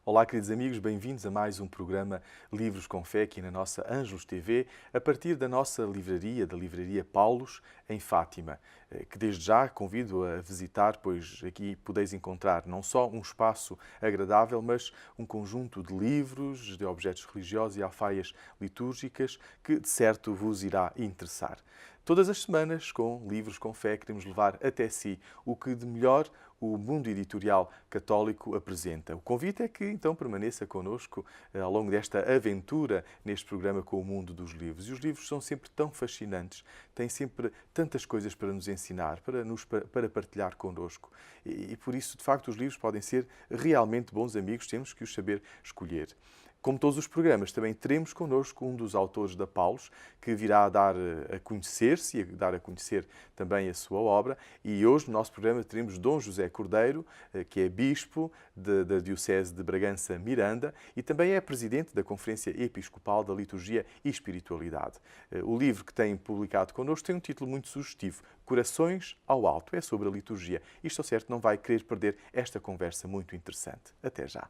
Olá, queridos amigos, bem-vindos a mais um programa Livros com Fé aqui na nossa Ângelos TV, a partir da nossa livraria, da Livraria Paulos, em Fátima, que desde já convido a visitar, pois aqui podeis encontrar não só um espaço agradável, mas um conjunto de livros, de objetos religiosos e alfaias litúrgicas que, de certo, vos irá interessar. Todas as semanas, com Livros com Fé, queremos levar até si o que de melhor o mundo editorial católico apresenta. O convite é que, então, permaneça connosco ao longo desta aventura neste programa com o mundo dos livros. E os livros são sempre tão fascinantes, têm sempre tantas coisas para nos ensinar, para partilhar connosco. E por isso, de facto, os livros podem ser realmente bons amigos, temos que os saber escolher. Como todos os programas, também teremos connosco um dos autores da Paulos, que virá dar a conhecer-se e a dar a conhecer também a sua obra. E hoje, no nosso programa, teremos Dom José Cordeiro, que é bispo da Diocese de Bragança Miranda e também é presidente da Conferência Episcopal da Liturgia e Espiritualidade. O livro que tem publicado connosco tem um título muito sugestivo, Corações ao Alto. É sobre a liturgia. E estou certo, não vai querer perder esta conversa muito interessante. Até já.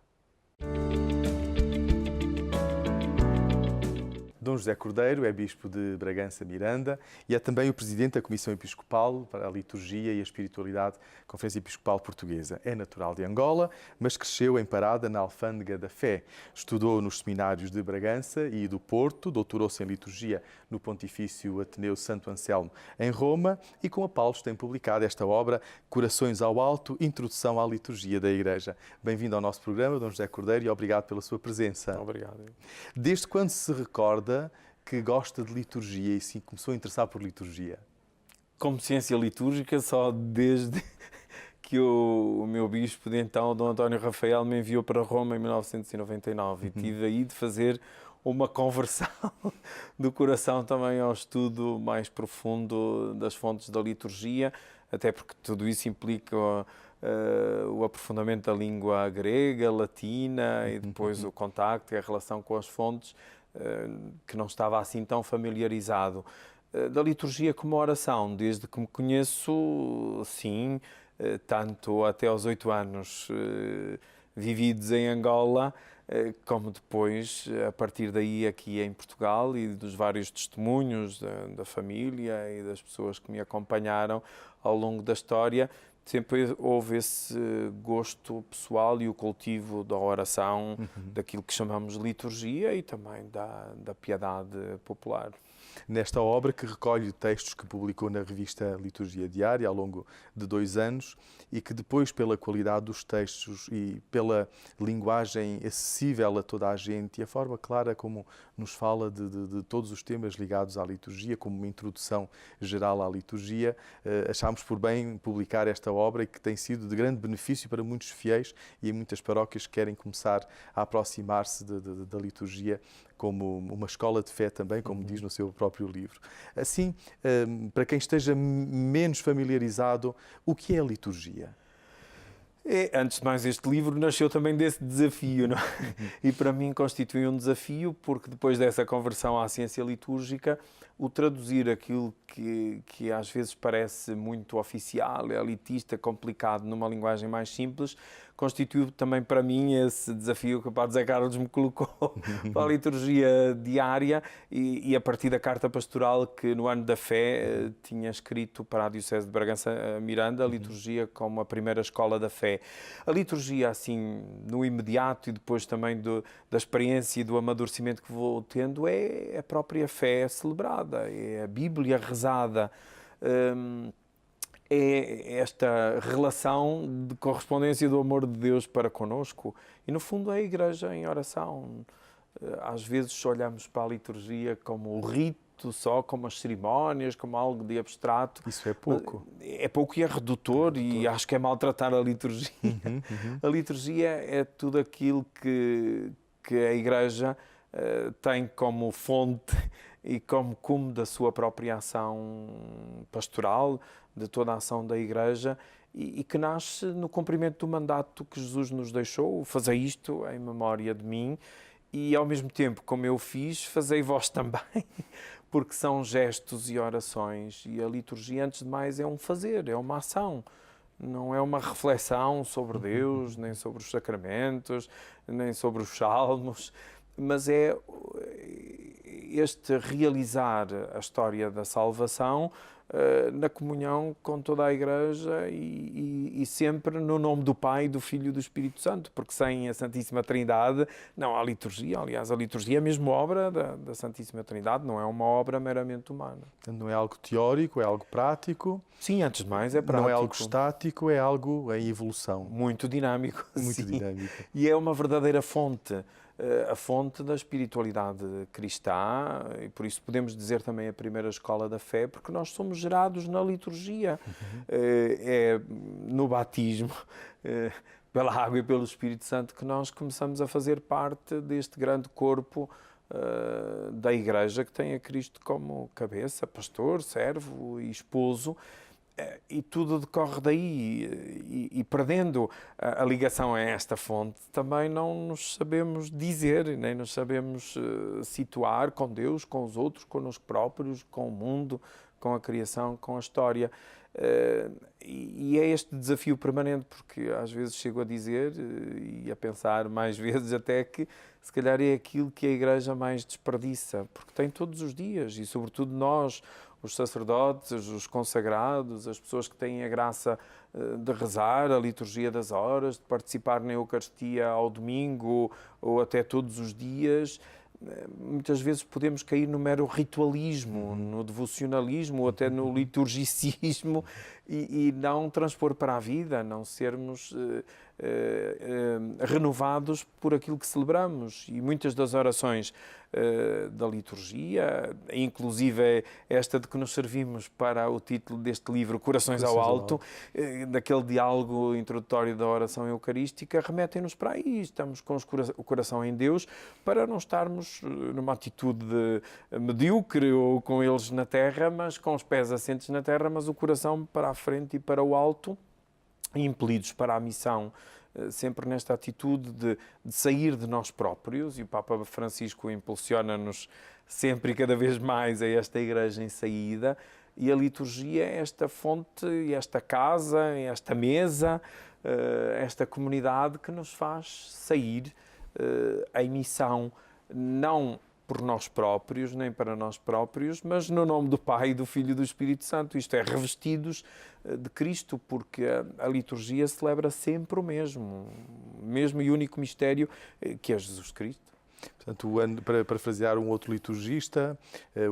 Dom José Cordeiro é bispo de Bragança Miranda e é também o presidente da Comissão Episcopal para a Liturgia e a Espiritualidade, Conferência Episcopal Portuguesa. É natural de Angola, mas cresceu em Parada, na Alfândega da Fé. Estudou nos seminários de Bragança e do Porto, doutorou-se em Liturgia no Pontifício Ateneu Santo Anselmo, em Roma, e com a Paulos tem publicado esta obra, Corações ao Alto, Introdução à Liturgia da Igreja. Bem-vindo ao nosso programa, Dom José Cordeiro, e obrigado pela sua presença. Obrigado. Desde quando se recorda que gosta de liturgia e sim começou a interessar por liturgia? Como ciência litúrgica, só desde que o meu bispo de então, Dom António Rafael, me enviou para Roma em 1999 e tive aí de fazer uma conversão do coração também ao estudo mais profundo das fontes da liturgia, até porque tudo isso implica o aprofundamento da língua grega, latina e depois o contacto e a relação com as fontes, que não estava assim tão familiarizado. Da liturgia como oração, desde que me conheço, sim, tanto até aos 8 anos vividos em Angola, como depois, a partir daí aqui em Portugal, e dos vários testemunhos da família e das pessoas que me acompanharam ao longo da história, sempre houve esse gosto pessoal e o cultivo da oração, daquilo que chamamos de liturgia e também da piedade popular. Nesta obra, que recolhe textos que publicou na revista Liturgia Diária ao longo de 2 anos e que depois, pela qualidade dos textos e pela linguagem acessível a toda a gente e a forma clara como nos fala de todos os temas ligados à liturgia, como uma introdução geral à liturgia, achámos por bem publicar esta obra, que tem sido de grande benefício para muitos fiéis e em muitas paróquias que querem começar a aproximar-se da liturgia como uma escola de fé também, como diz no seu próprio livro. Assim, para quem esteja menos familiarizado, o que é a liturgia? Antes de mais, este livro nasceu também desse desafio, não é? E para mim constitui um desafio, porque depois dessa conversão à ciência litúrgica, o traduzir aquilo que às vezes parece muito oficial, elitista, complicado, numa linguagem mais simples, constituiu também para mim esse desafio que o Padre Zé Carlos me colocou para a liturgia diária e a partir da carta pastoral que no ano da fé tinha escrito para a Diocese de Bragança Miranda, a liturgia como a primeira escola da fé. A liturgia, assim, no imediato e depois também da experiência e do amadurecimento que vou tendo, é a própria fé celebrada, é a Bíblia rezada, é esta relação de correspondência do amor de Deus para connosco e, no fundo, é a Igreja em oração. Às vezes olhamos para a liturgia como o rito só, como as cerimónias, como algo de abstrato. Isso é pouco. É pouco e é redutor, e acho que é maltratar a liturgia. A liturgia é tudo aquilo que a Igreja tem como fonte e como cume da sua própria ação pastoral, de toda a ação da Igreja, e que nasce no cumprimento do mandato que Jesus nos deixou, fazei isto em memória de mim, e ao mesmo tempo, como eu fiz, fazei vós também, porque são gestos e orações, e a liturgia, antes de mais, é um fazer, é uma ação. não é uma reflexão sobre Deus, nem sobre os sacramentos, nem sobre os salmos, mas é este realizar a história da salvação na comunhão com toda a Igreja e sempre no nome do Pai, do Filho e do Espírito Santo, porque sem a Santíssima Trindade não há liturgia. Aliás, a liturgia é mesmo obra da Santíssima Trindade, não é uma obra meramente humana. Não é algo teórico, é algo prático. Sim, antes de mais é prático. Não é algo estático, é algo em evolução. Muito dinâmico. Muito sim. dinâmico. E é uma verdadeira fonte. A fonte da espiritualidade cristã, e por isso podemos dizer também a primeira escola da fé, porque nós somos gerados na liturgia. É no batismo, pela água e pelo Espírito Santo, que nós começamos a fazer parte deste grande corpo da Igreja, que tem a Cristo como cabeça, pastor, servo e esposo. E tudo decorre daí, e perdendo a ligação a esta fonte, também não nos sabemos dizer, nem nos sabemos situar com Deus, com os outros, connosco próprios, com o mundo, com a criação, com a história. E é este desafio permanente, porque às vezes chego a dizer e a pensar mais vezes até que se calhar é aquilo que a Igreja mais desperdiça, porque tem todos os dias, e sobretudo nós, os sacerdotes, os consagrados, as pessoas que têm a graça de rezar a liturgia das horas, de participar na Eucaristia ao domingo ou até todos os dias, muitas vezes podemos cair no mero ritualismo, no devocionalismo ou até no liturgicismo e não transpor para a vida, não sermos renovados por aquilo que celebramos. E muitas das orações da liturgia, inclusive esta de que nos servimos para o título deste livro, Corações ao Alto, daquele diálogo introdutório da oração eucarística, remetem-nos para aí. Estamos com o coração em Deus para não estarmos numa atitude medíocre ou com eles na terra, mas com os pés assentes na terra, mas o coração para a frente e para o alto, impelidos para a missão, sempre nesta atitude de sair de nós próprios, e o Papa Francisco impulsiona-nos sempre e cada vez mais a esta Igreja em saída, e a liturgia é esta fonte, esta casa, esta mesa, esta comunidade que nos faz sair em missão, não por nós próprios, nem para nós próprios, mas no nome do Pai, do Filho e do Espírito Santo, isto é, revestidos de Cristo, porque a liturgia celebra sempre o mesmo e único mistério, que é Jesus Cristo. Portanto, o ano, para parafrasear um outro liturgista,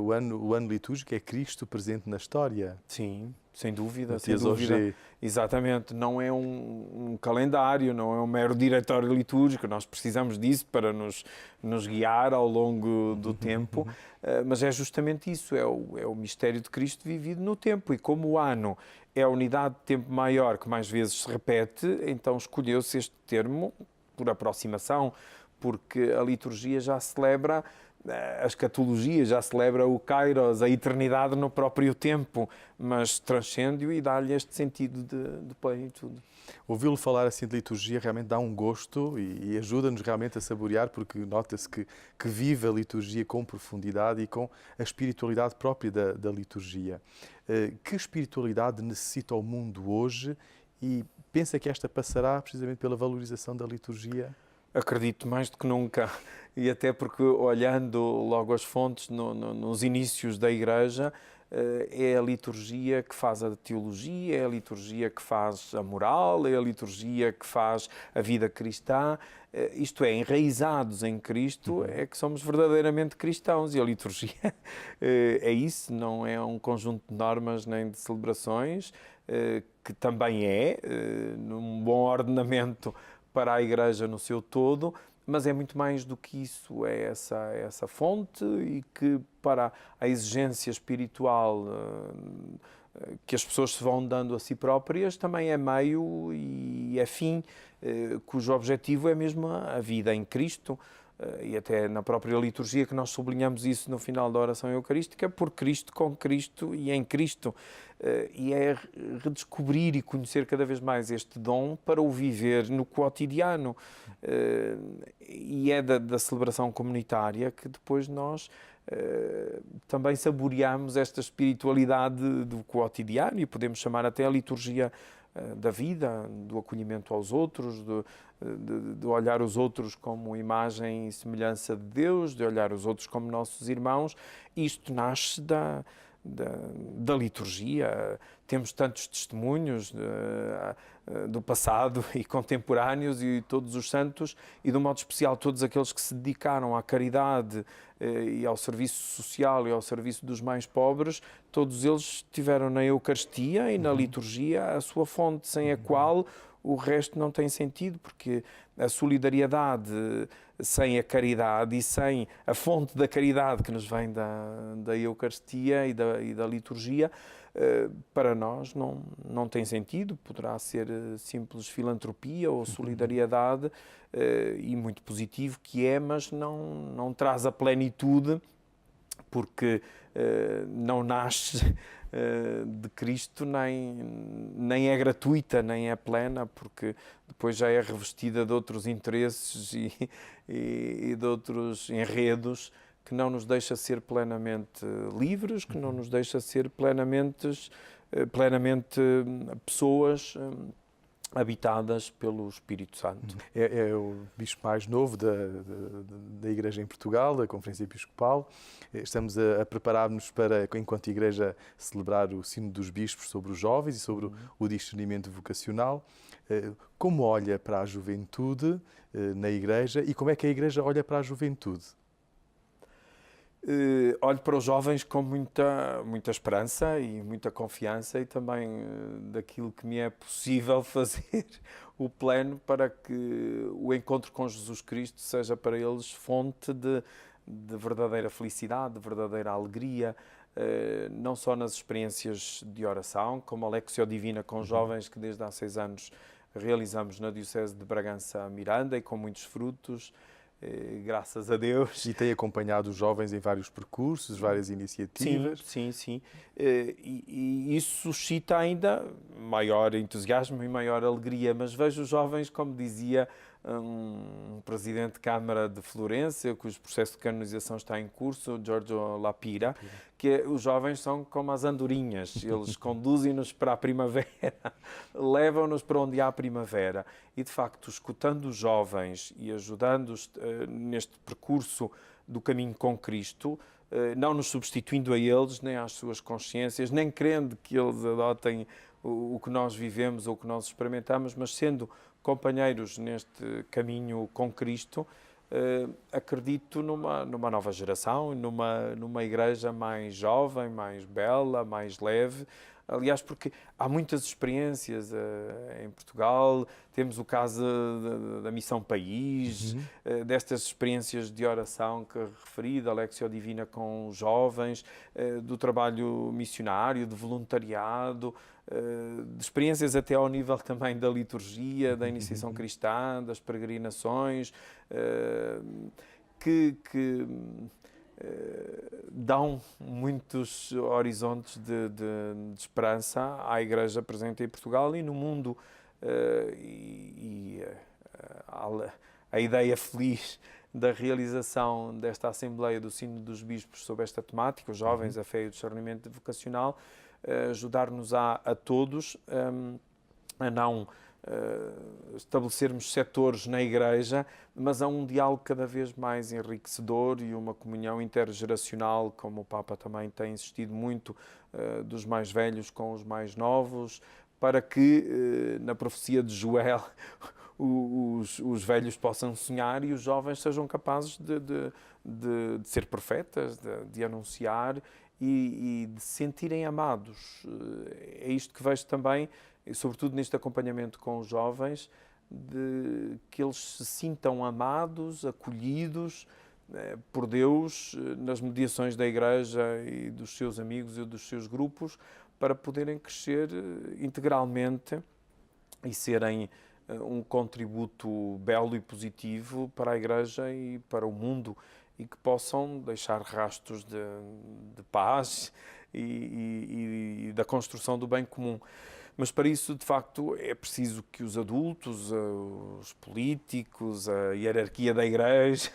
o ano litúrgico é Cristo presente na história. Sim, sem dúvida, sem Matias dúvida. Auger. Exatamente, não é um calendário, não é um mero diretório litúrgico, nós precisamos disso para nos guiar ao longo do tempo, mas é justamente isso, é o mistério de Cristo vivido no tempo, e como o ano é a unidade de tempo maior que mais vezes se repete, então escolheu-se este termo por aproximação, porque a liturgia já celebra a escatologia, já celebra o kairos, a eternidade no próprio tempo, mas transcende-o e dá-lhe este sentido de plenitude. Ouvi-lo falar assim de liturgia realmente dá um gosto e ajuda-nos realmente a saborear, porque nota-se que vive a liturgia com profundidade e com a espiritualidade própria da liturgia. Que espiritualidade necessita o mundo hoje e pensa que esta passará precisamente pela valorização da liturgia? Acredito mais do que nunca, e até porque olhando logo as fontes nos inícios da Igreja, é a liturgia que faz a teologia, é a liturgia que faz a moral, é a liturgia que faz a vida cristã, isto é, enraizados em Cristo, é que somos verdadeiramente cristãos, e a liturgia é isso, não é um conjunto de normas nem de celebrações, que também num bom ordenamento para a Igreja no seu todo, mas é muito mais do que isso, é essa fonte, e que para a exigência espiritual que as pessoas se vão dando a si próprias, também é meio e é fim, cujo objetivo é mesmo a vida em Cristo, e até na própria liturgia que nós sublinhamos isso no final da oração eucarística, por Cristo, com Cristo e em Cristo. E é redescobrir e conhecer cada vez mais este dom para o viver no cotidiano. E é da celebração comunitária que depois nós também saboreamos esta espiritualidade do cotidiano, e podemos chamar até a liturgia da vida, do acolhimento aos outros, de olhar os outros como imagem e semelhança de Deus, de olhar os outros como nossos irmãos. Isto nasce da liturgia. Temos tantos testemunhos do passado e contemporâneos, e todos os santos, e de um modo especial todos aqueles que se dedicaram à caridade e ao serviço social e ao serviço dos mais pobres, todos eles tiveram na Eucaristia e na liturgia a sua fonte, sem a qual o resto não tem sentido, porque a solidariedade sem a caridade e sem a fonte da caridade que nos vem da Eucaristia e da liturgia, para nós não tem sentido. Poderá ser simples filantropia ou solidariedade, e muito positivo que é, mas não traz a plenitude, porque não nasce de Cristo, nem é gratuita, nem é plena, porque depois já é revestida de outros interesses e de outros enredos que não nos deixa ser plenamente livres, que não nos deixa ser plenamente pessoas habitadas pelo Espírito Santo. É o bispo mais novo da Igreja em Portugal, da Conferência Episcopal. Estamos a preparar-nos para, enquanto Igreja, celebrar o Sínodo dos Bispos sobre os jovens e sobre o discernimento vocacional. Como olha para a juventude na Igreja e como é que a Igreja olha para a juventude? Olho para os jovens com muita esperança e muita confiança, e também daquilo que me é possível fazer o plano para que o encontro com Jesus Cristo seja para eles fonte de verdadeira felicidade, de verdadeira alegria, não só nas experiências de oração, como a Lectio Divina com jovens que desde há 6 anos realizamos na Diocese de Bragança Miranda, e com muitos frutos, graças a Deus. E tem acompanhado os jovens em vários percursos, várias iniciativas. Sim. E isso suscita ainda maior entusiasmo e maior alegria, mas vejo os jovens, como dizia um presidente de Câmara de Florença, cujo processo de canonização está em curso, Giorgio Lapira, que os jovens são como as andorinhas, eles conduzem-nos para a primavera, levam-nos para onde há primavera. E, de facto, escutando os jovens e ajudando-os neste percurso do caminho com Cristo, não nos substituindo a eles, nem às suas consciências, nem querendo que eles adotem o que nós vivemos ou o que nós experimentamos, mas sendo companheiros neste caminho com Cristo, acredito numa nova geração, numa igreja mais jovem, mais bela, mais leve. Aliás, porque há muitas experiências em Portugal, temos o caso da Missão País, destas experiências de oração que referi, da Lectio Divina com os jovens, do trabalho missionário, de voluntariado, de experiências até ao nível também da liturgia, da iniciação cristã, das peregrinações, que dão muitos horizontes de esperança à Igreja presente em Portugal e no mundo. A ideia feliz da realização desta Assembleia do Sínodo dos Bispos sobre esta temática, os jovens, a fé e o discernimento vocacional, ajudar-nos a todos a não estabelecermos setores na Igreja, mas a um diálogo cada vez mais enriquecedor e uma comunhão intergeracional, como o Papa também tem insistido muito, dos mais velhos com os mais novos, para que, na profecia de Joel, os velhos possam sonhar e os jovens sejam capazes de ser profetas, de anunciar e de se sentirem amados. É isto que vejo também, sobretudo neste acompanhamento com os jovens, de que eles se sintam amados, acolhidos por Deus nas mediações da Igreja e dos seus amigos e dos seus grupos, para poderem crescer integralmente e serem um contributo belo e positivo para a Igreja e para o mundo, e que possam deixar rastros de paz e da construção do bem comum. Mas para isso, de facto, é preciso que os adultos, os políticos, a hierarquia da Igreja,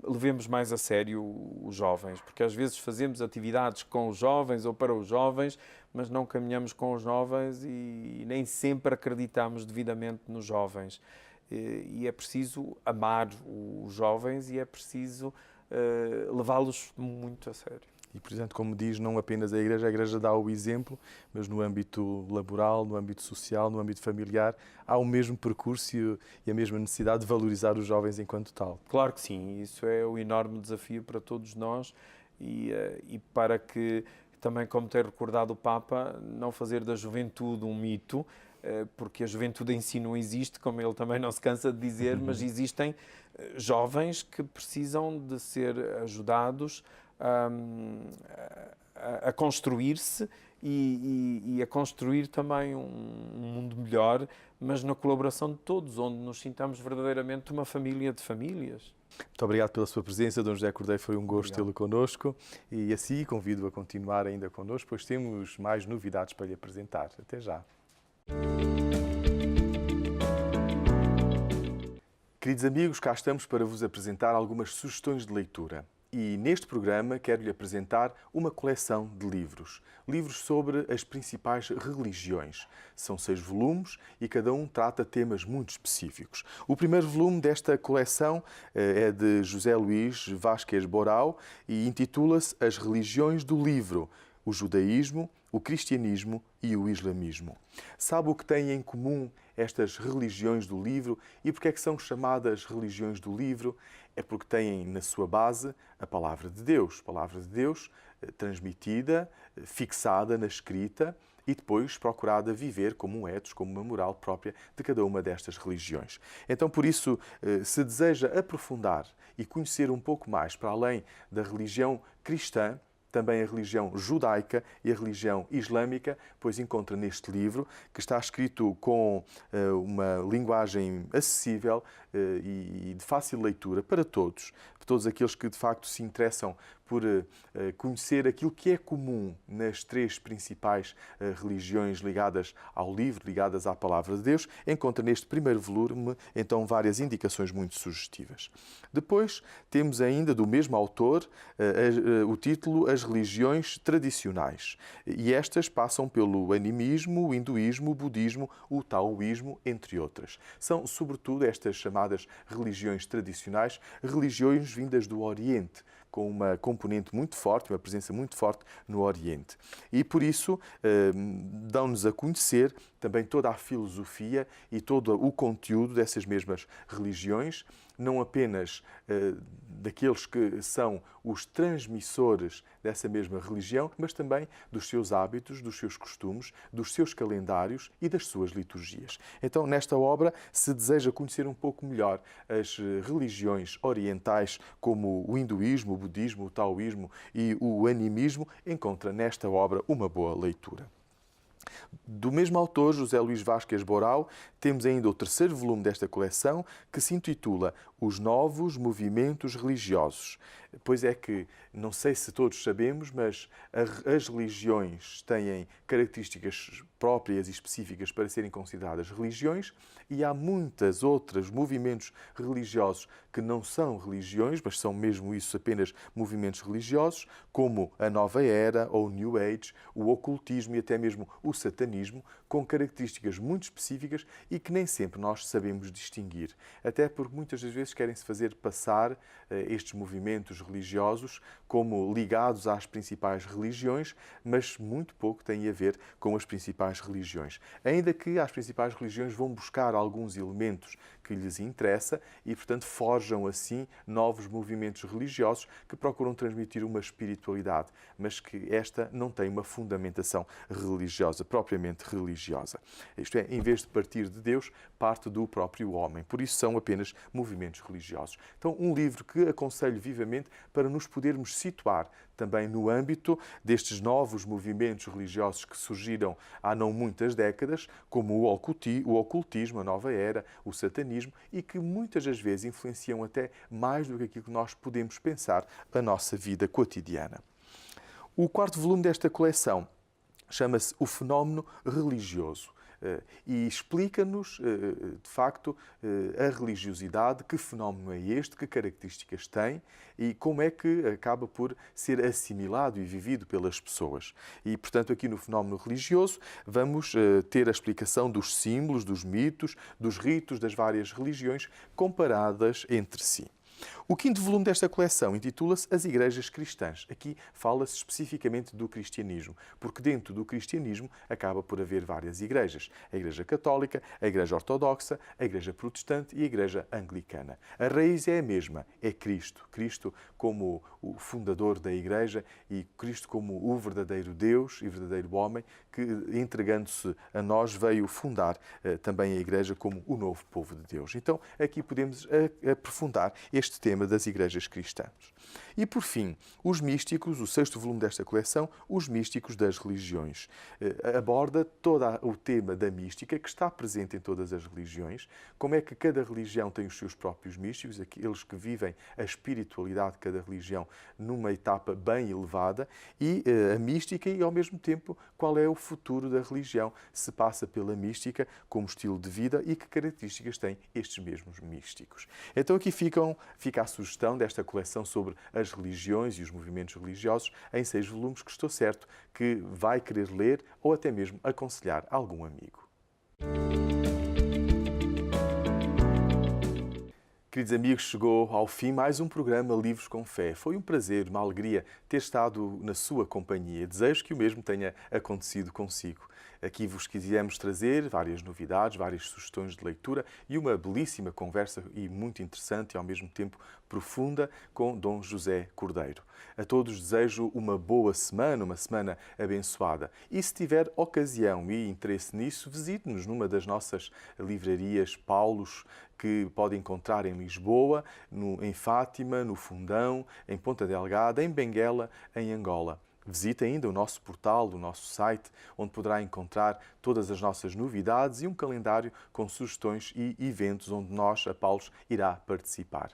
levemos mais a sério os jovens, porque às vezes fazemos atividades com os jovens ou para os jovens, mas não caminhamos com os jovens e nem sempre acreditamos devidamente nos jovens. E é preciso amar os jovens e é preciso levá-los muito a sério. E, portanto, como diz, não apenas a Igreja dá o exemplo, mas no âmbito laboral, no âmbito social, no âmbito familiar, há o mesmo percurso e a mesma necessidade de valorizar os jovens enquanto tal. Claro que sim, isso é o enorme desafio para todos nós e para que, também como tem recordado o Papa, não fazer da juventude um mito, porque a juventude em si não existe, como ele também não se cansa de dizer, mas existem jovens que precisam de ser ajudados a construir-se e a construir também um mundo melhor, mas na colaboração de todos, onde nos sintamos verdadeiramente uma família de famílias. Muito obrigado pela sua presença, Dom José Cordeiro, foi um gosto tê-lo connosco e assim convido a continuar ainda connosco, pois temos mais novidades para lhe apresentar. Até já. Queridos amigos, cá estamos para vos apresentar algumas sugestões de leitura. E neste programa quero-lhe apresentar uma coleção de livros. Livros sobre as principais religiões. São 6 volumes e cada um trata temas muito específicos. O primeiro volume desta coleção é de José Luís Vázquez Borao e intitula-se As Religiões do Livro, o Judaísmo, o Cristianismo e o Islamismo. Sabe o que têm em comum estas religiões do livro e porque é que são chamadas religiões do livro? É porque têm na sua base a palavra de Deus transmitida, fixada na escrita e depois procurada viver como um ethos, como uma moral própria de cada uma destas religiões. Então, por isso, se deseja aprofundar e conhecer um pouco mais para além da religião cristã, também a religião judaica e a religião islâmica, pois encontra neste livro, que está escrito com uma linguagem acessível e de fácil leitura para todos aqueles que de facto se interessam por conhecer aquilo que é comum nas 3 principais religiões ligadas ao livro, ligadas à Palavra de Deus, encontra neste primeiro volume, então, várias indicações muito sugestivas. Depois, temos ainda do mesmo autor o título As Religiões Tradicionais. E estas passam pelo animismo, o hinduísmo, o budismo, o taoísmo, entre outras. São, sobretudo, estas chamadas religiões tradicionais, religiões vindas do Oriente, com uma componente muito forte, uma presença muito forte no Oriente. E, por isso, dão-nos a conhecer também toda a filosofia e todo o conteúdo dessas mesmas religiões, não apenas daqueles que são os transmissores dessa mesma religião, mas também dos seus hábitos, dos seus costumes, dos seus calendários e das suas liturgias. Então, nesta obra, se deseja conhecer um pouco melhor as religiões orientais, como o hinduísmo, o budismo, o taoísmo e o animismo, encontra nesta obra uma boa leitura. Do mesmo autor, José Luís Vázquez Borao, temos ainda o terceiro volume desta coleção, que se intitula Os Novos Movimentos Religiosos. Pois é que, não sei se todos sabemos, mas as religiões têm características próprias e específicas para serem consideradas religiões e há muitos outros movimentos religiosos que não são religiões, mas são mesmo isso, apenas movimentos religiosos, como a Nova Era ou o New Age, o ocultismo e até mesmo o satanismo, com características muito específicas e que nem sempre nós sabemos distinguir. Até porque muitas das vezes querem-se fazer passar estes movimentos religiosos como ligados às principais religiões, mas muito pouco têm a ver com as principais religiões. Ainda que as principais religiões vão buscar alguns elementos que lhes interessa e, portanto, forjam assim novos movimentos religiosos que procuram transmitir uma espiritualidade, mas que esta não tem uma fundamentação religiosa, propriamente religiosa. Isto é, em vez de partir de Deus, parte do próprio homem. Por isso são apenas movimentos religiosos. Então, um livro que aconselho vivamente para nos podermos situar também no âmbito destes novos movimentos religiosos que surgiram há não muitas décadas, como o ocultismo, a Nova Era, o satanismo, e que muitas das vezes influenciam até mais do que aquilo que nós podemos pensar a nossa vida cotidiana. O quarto volume desta coleção chama-se O Fenómeno Religioso. E explica-nos, de facto, a religiosidade, que fenómeno é este, que características tem e como é que acaba por ser assimilado e vivido pelas pessoas. E, portanto, aqui no fenómeno religioso vamos ter a explicação dos símbolos, dos mitos, dos ritos das várias religiões comparadas entre si. O quinto volume desta coleção intitula-se As Igrejas Cristãs. Aqui fala-se especificamente do cristianismo, porque dentro do cristianismo acaba por haver várias igrejas. A Igreja Católica, a Igreja Ortodoxa, a Igreja Protestante e a Igreja Anglicana. A raiz é a mesma, é Cristo. Cristo como o fundador da Igreja e Cristo como o verdadeiro Deus e verdadeiro homem que, entregando-se a nós, veio fundar também a Igreja como o novo povo de Deus. Então, aqui podemos aprofundar este tema das igrejas cristãs. E, por fim, os místicos, o sexto volume desta coleção, Os Místicos das Religiões. Aborda todo o tema da mística, que está presente em todas as religiões, como é que cada religião tem os seus próprios místicos, aqueles que vivem a espiritualidade de cada religião numa etapa bem elevada, e a mística e, ao mesmo tempo, qual é o futuro da religião, se passa pela mística como estilo de vida e que características têm estes mesmos místicos. Então aqui fica a sugestão desta coleção sobre as religiões e os movimentos religiosos em 6 volumes que estou certo que vai querer ler ou até mesmo aconselhar algum amigo. Queridos amigos, chegou ao fim mais um programa Livros com Fé. Foi um prazer, uma alegria ter estado na sua companhia. Desejo que o mesmo tenha acontecido consigo. Aqui vos quisemos trazer várias novidades, várias sugestões de leitura e uma belíssima conversa e muito interessante e ao mesmo tempo profunda com Dom José Cordeiro. A todos desejo uma boa semana, uma semana abençoada. E se tiver ocasião e interesse nisso, visite-nos numa das nossas livrarias Paulos, que pode encontrar em Lisboa, em Fátima, no Fundão, em Ponta Delgada, em Benguela, em Angola. Visite ainda o nosso portal, o nosso site, onde poderá encontrar todas as nossas novidades e um calendário com sugestões e eventos onde nós, a Paulos, irá participar.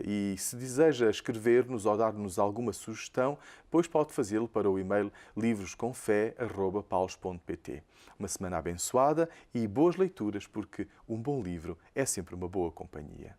E se deseja escrever-nos ou dar-nos alguma sugestão, pois pode fazê-lo para o e-mail livroscomfé@paulos.pt. Uma semana abençoada e boas leituras, porque um bom livro é sempre uma boa companhia.